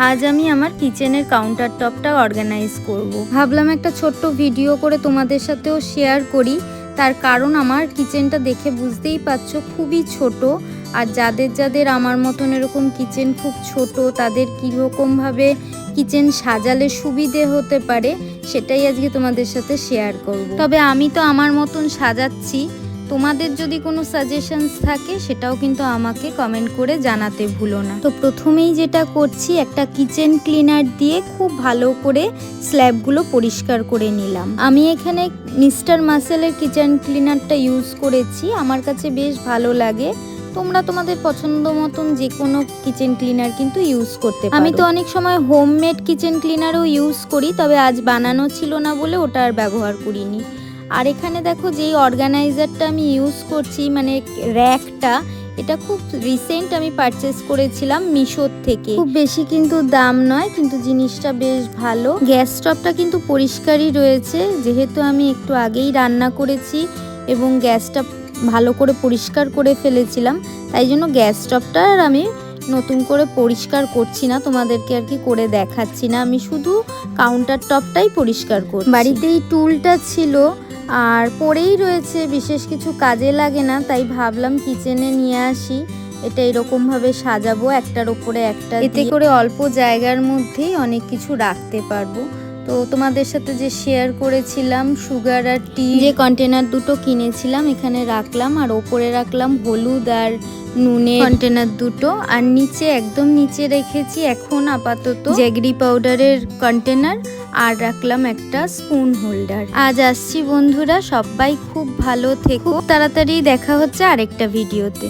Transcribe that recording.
আজ আমি আমার কিচেনের কাউন্টার টপটা অর্গানাইজ করব। ভাবলাম একটা ছোট্ট ভিডিও করে তোমাদের সাথেও শেয়ার করি। তার কারণ আমার কিচেনটা দেখে বুঝতেই পারছো খুবই ছোট। আর যাদের যাদের আমার মতন এরকম কিচেন খুব ছোট, তাদের কীরকমভাবে কিচেন সাজালে সুবিধে হতে পারে সেটাই আজকে তোমাদের সাথে শেয়ার করব। তবে আমি তো আমার মতন সাজাচ্ছি, তোমাদের যদি কোনো সাজেশনস থাকে সেটাও কিন্তু আমাকে কমেন্ট করে জানাতে ভুলো না। তো প্রথমেই যেটা করছি, একটা কিচেন ক্লিনার দিয়ে খুব ভালো করে স্ল্যাবগুলো পরিষ্কার করে নিলাম। আমি এখানে মিস্টার মাসেলের কিচেন ক্লিনারটা ইউজ করেছি, আমার কাছে বেশ ভালো লাগে। তোমরা তোমাদের পছন্দ মতন যে কোনো কিচেন ক্লিনার কিন্তু ইউজ করতে পারো। আমি তো অনেক সময় হোমমেড কিচেন ক্লিনারও ইউজ করি, তবে আজ বানানো ছিল না বলে ওটা আর ব্যবহার করিনি। আর এখানে দেখো যেই অর্গানাইজারটা আমি ইউজ করছি, মানে র্যাকটা, এটা খুব রিসেন্ট আমি পারচেস করেছিলাম মিশোর থেকে। খুব বেশি কিন্তু দাম নয়, কিন্তু জিনিসটা বেশ ভালো। গ্যাস স্টোভটা কিন্তু পরিষ্কারই রয়েছে, যেহেতু আমি একটু আগেই রান্না করেছি এবং গ্যাসটা ভালো করে পরিষ্কার করে ফেলেছিলাম, তাই জন্য গ্যাস স্টোভটা আর আমি নতুন করে পরিষ্কার করছি না, তোমাদেরকে আর কি করে দেখাচ্ছি না। আমি শুধু কাউন্টার টপটাই পরিষ্কার করছি। বাড়িতে এই টুলটা ছিল আর পড়েই রয়েছে, বিশেষ কিছু কাজে লাগে না, তাই ভাবলাম কিচেনে নিয়ে আসি। এটা এরকমভাবে সাজাবো একটার উপরে একটা, এতে করে অল্প জায়গার মধ্যেই অনেক কিছু রাখতে পারবো। তো তোমাদের সাথে যে শেয়ার করেছিলাম সুগার আর টি যে কন্টেনার দুটো কিনেছিলাম, এখানে রাখলাম। আর ওপরে রাখলাম হলুদ আর নুনের কন্টেনার দুটো। আর নিচে একদম নিচে রেখেছি এখন আপাতত জ্যাগরি পাউডারের কন্টেনার, আর রাখলাম একটা স্পুন হোল্ডার। আজ আসছি বন্ধুরা, সবাই খুব ভালো থেকো। তাড়াতাড়ি দেখা হচ্ছে আরেকটা ভিডিওতে।